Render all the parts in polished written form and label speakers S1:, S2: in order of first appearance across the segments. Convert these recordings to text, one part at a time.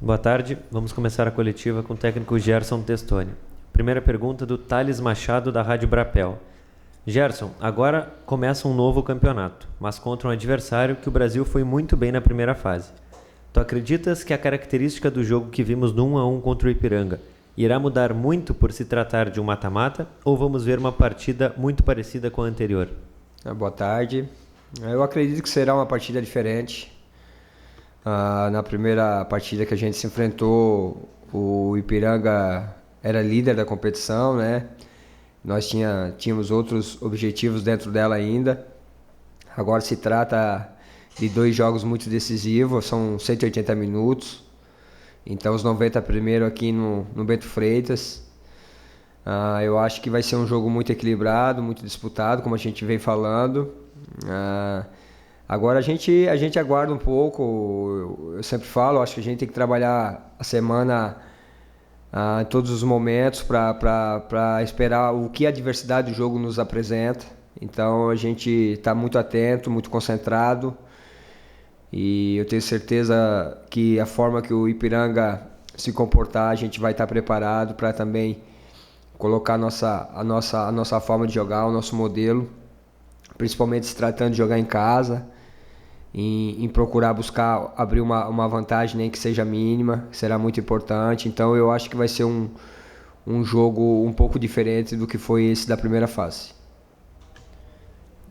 S1: Boa tarde, vamos começar a coletiva com o técnico Gerson Testoni. Primeira pergunta do Thales Machado, da Rádio Brapel. Gerson, agora começa um novo campeonato, mas contra um adversário que o Brasil foi muito bem na primeira fase. Tu acreditas que a característica do jogo que vimos no 1-1 contra o Ipiranga irá mudar muito por se tratar de um mata-mata, ou vamos ver uma partida muito parecida com a anterior?
S2: Boa tarde. Eu acredito que será uma partida diferente. Na primeira partida que a gente se enfrentou, o Ipiranga era líder da competição, né? Nós tínhamos outros objetivos dentro dela ainda. Agora se trata de 2 jogos muito decisivos, são 180 minutos. Então os 90 primeiro aqui no Bento Freitas. Eu acho que vai ser um jogo muito equilibrado, muito disputado, como a gente vem falando. Agora a gente aguarda um pouco, eu sempre falo, acho que a gente tem que trabalhar a semana em todos os momentos para esperar o que a diversidade do jogo nos apresenta. Então a gente está muito atento, muito concentrado, e eu tenho certeza que a forma que o Ipiranga se comportar, a gente vai estar preparado para também colocar a nossa forma de jogar, o nosso modelo, principalmente se tratando de jogar em casa, em procurar buscar abrir uma vantagem, nem que seja mínima, será muito importante. Então eu acho que vai ser um jogo um pouco diferente do que foi esse da primeira fase.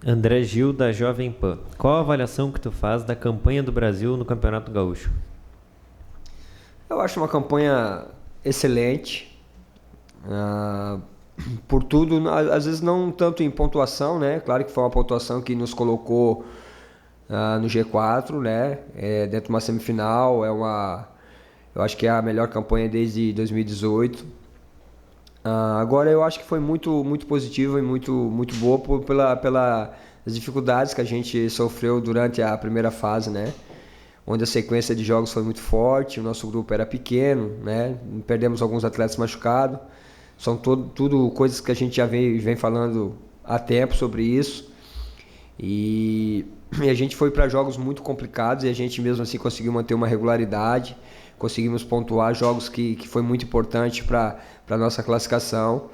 S1: André Gil, da Jovem Pan. Qual a avaliação que tu faz da campanha do Brasil no Campeonato Gaúcho?
S2: Eu acho uma campanha excelente. Por tudo, às vezes não tanto em pontuação, né? Claro que foi uma pontuação que nos colocou no G4, né? Dentro de uma semifinal, eu acho que é a melhor campanha desde 2018. Agora eu acho que foi muito, muito positiva e muito boa pelas dificuldades que a gente sofreu durante a primeira fase, né? Onde a sequência de jogos foi muito forte, o nosso grupo era pequeno, né? Perdemos alguns atletas machucados. São tudo coisas que a gente já vem falando há tempo sobre isso. E a gente foi para jogos muito complicados e a gente mesmo assim conseguiu manter uma regularidade. Conseguimos pontuar jogos que foi muito importante para a nossa classificação.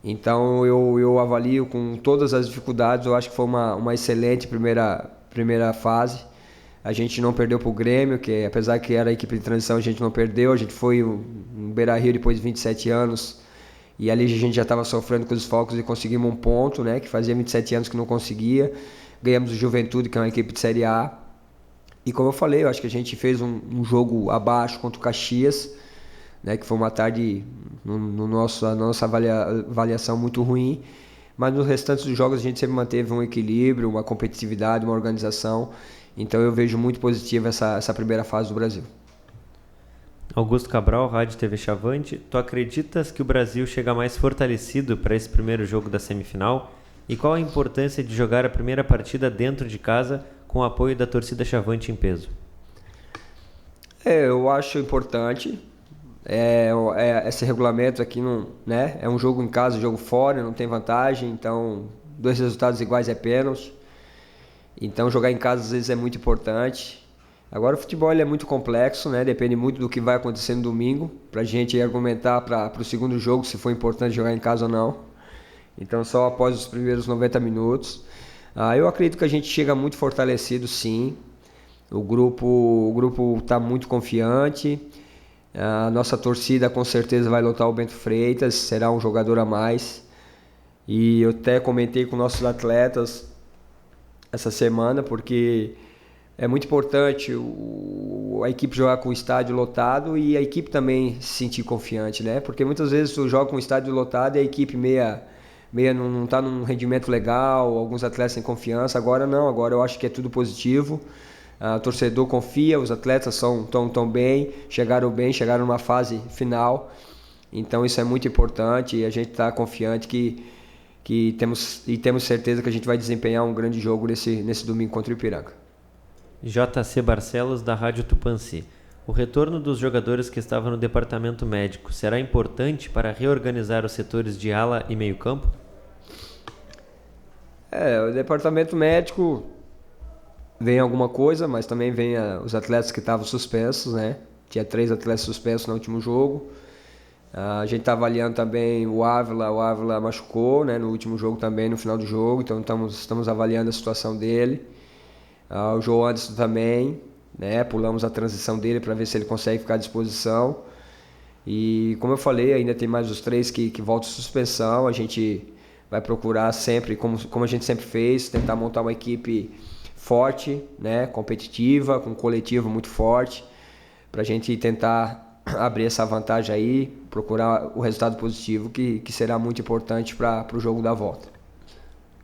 S2: Então eu avalio com todas as dificuldades, eu acho que foi uma excelente primeira fase. A gente não perdeu para o Grêmio, que apesar que era a equipe de transição, a gente não perdeu. A gente foi no Beira-Rio depois de 27 anos. E ali a gente já estava sofrendo com os desfalques e conseguimos um ponto, né? Que fazia 27 anos que não conseguia. Ganhamos o Juventude, que é uma equipe de Série A. E como eu falei, eu acho que a gente fez um jogo abaixo contra o Caxias, né? Que foi uma tarde, na nossa avaliação, muito ruim. Mas nos restantes dos jogos a gente sempre manteve um equilíbrio, uma competitividade, uma organização. Então eu vejo muito positiva essa primeira fase do Brasil.
S1: Augusto Cabral, Rádio TV Chavante. Tu acreditas que o Brasil chega mais fortalecido para esse primeiro jogo da semifinal? E qual a importância de jogar a primeira partida dentro de casa com o apoio da torcida Chavante em peso?
S2: Eu acho importante. Esse regulamento aqui não, né? É um jogo em casa, jogo fora, não tem vantagem. Então, 2 resultados iguais é pênalti. Então, jogar em casa às vezes é muito importante. Agora o futebol é muito complexo, né? Depende muito do que vai acontecer no domingo, pra gente argumentar para o segundo jogo se foi importante jogar em casa ou não. Então só após os primeiros 90 minutos. Eu acredito que a gente chega muito fortalecido, sim. O grupo está muito confiante. A nossa torcida com certeza vai lotar o Bento Freitas, será um jogador a mais. E eu até comentei com nossos atletas essa semana, porque é muito importante a equipe jogar com o estádio lotado e a equipe também se sentir confiante, né? Porque muitas vezes tu joga com o estádio lotado e a equipe meia não está num rendimento legal, alguns atletas sem confiança. Agora não, agora eu acho que é tudo positivo. O torcedor confia, os atletas estão bem, chegaram numa fase final. Então isso é muito importante e a gente está confiante que temos certeza que a gente vai desempenhar um grande jogo nesse domingo contra o Ipiranga.
S1: JC Barcelos, da Rádio Tupanci. O retorno dos jogadores que estavam no departamento médico será importante para reorganizar os setores de ala e meio-campo?
S2: O departamento médico vem alguma coisa, mas também vem os atletas que estavam suspensos, né? tinha 3 atletas suspensos no último jogo. A gente está avaliando também o Ávila machucou, né, no último jogo também, no final do jogo, então estamos avaliando a situação dele. O João Anderson também, né, pulamos a transição dele para ver se ele consegue ficar à disposição. E como eu falei, ainda tem mais os 3 que voltam de suspensão. A gente vai procurar sempre, como a gente sempre fez, tentar montar uma equipe forte, né, competitiva, com um coletivo muito forte, para a gente tentar abrir essa vantagem aí, procurar o resultado positivo, que será muito importante para o jogo da volta.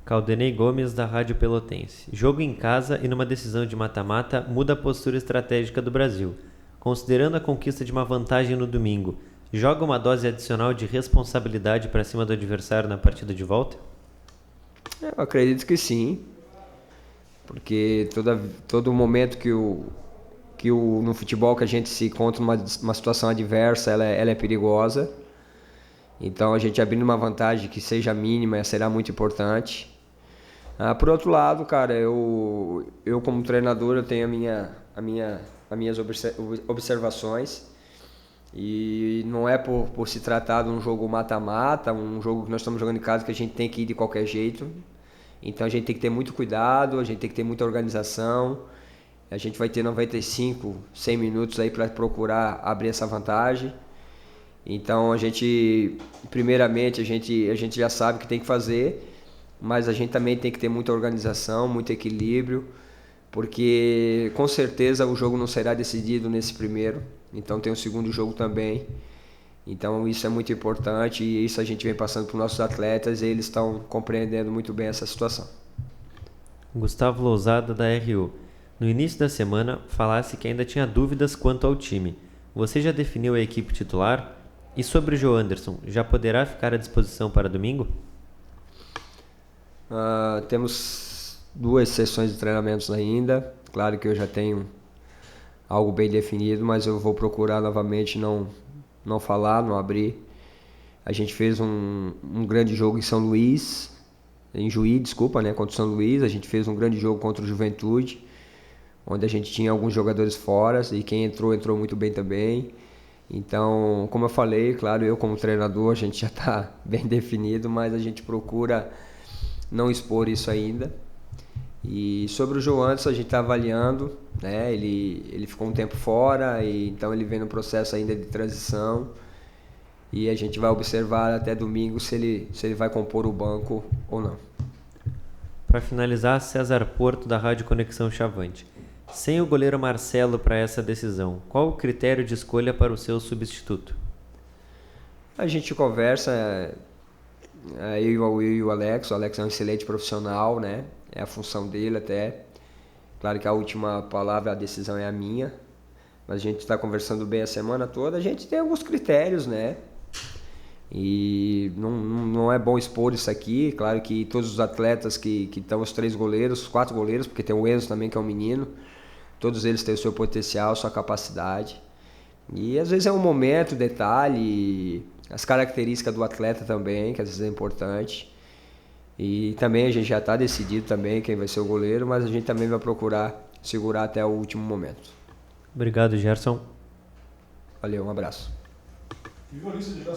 S1: Caldenei Gomes, da Rádio Pelotense. Jogo em casa e numa decisão de mata-mata muda a postura estratégica do Brasil. Considerando a conquista de uma vantagem no domingo, joga uma dose adicional de responsabilidade para cima do adversário na partida de volta?
S2: Eu acredito que sim, porque todo momento no futebol que a gente se encontra numa situação adversa, ela é perigosa. Então a gente abrindo uma vantagem que seja mínima será muito importante. Por outro lado, cara, eu como treinador eu tenho as minhas observações, e não é por se tratar de um jogo mata-mata, um jogo que nós estamos jogando em casa, que a gente tem que ir de qualquer jeito. Então a gente tem que ter muito cuidado, a gente tem que ter muita organização. A gente vai ter 95, 100 minutos aí para procurar abrir essa vantagem. Então primeiramente a gente já sabe o que tem que fazer, mas a gente também tem que ter muita organização, muito equilíbrio, porque com certeza o jogo não será decidido nesse primeiro, então tem o segundo jogo também. Então isso é muito importante, e isso a gente vem passando para os nossos atletas, e eles estão compreendendo muito bem essa situação.
S1: Gustavo Lousada, da RU. No início da semana, falasse que ainda tinha dúvidas quanto ao time. Você já definiu a equipe titular? E sobre o João Anderson, já poderá ficar à disposição para domingo?
S2: Temos 2 sessões de treinamentos ainda. Claro que eu já tenho algo bem definido, mas eu vou procurar novamente não falar, não abrir. A gente fez um grande jogo em Juí, né, contra o São Luís. A gente fez um grande jogo contra o Juventude, onde a gente tinha alguns jogadores fora, e quem entrou muito bem também. Então, como eu falei, claro, eu como treinador, a gente já está bem definido, mas a gente procura não expor isso ainda. E sobre o João Anderson, a gente está avaliando, né? Ele ficou um tempo fora, e então ele vem no processo ainda de transição, e a gente vai observar até domingo se ele vai compor o banco ou não.
S1: Para finalizar, César Porto, da Rádio Conexão Chavante. Sem o goleiro Marcelo para essa decisão, qual o critério de escolha para o seu substituto?
S2: A gente conversa, eu e o Alex. O Alex é um excelente profissional, né? É a função dele até. Claro que a última palavra, a decisão é a minha, mas a gente está conversando bem a semana toda. A gente tem alguns critérios, né? E não é bom expor isso aqui. Claro que todos os atletas que estão, os 3 goleiros, 4 goleiros, porque tem o Enzo também, que é um menino, todos eles têm o seu potencial, sua capacidade. E às vezes é um momento, detalhe, as características do atleta também, que às vezes é importante. E também a gente já está decidido também quem vai ser o goleiro, mas a gente também vai procurar segurar até o último momento.
S1: Obrigado, Gerson.
S2: Valeu, um abraço.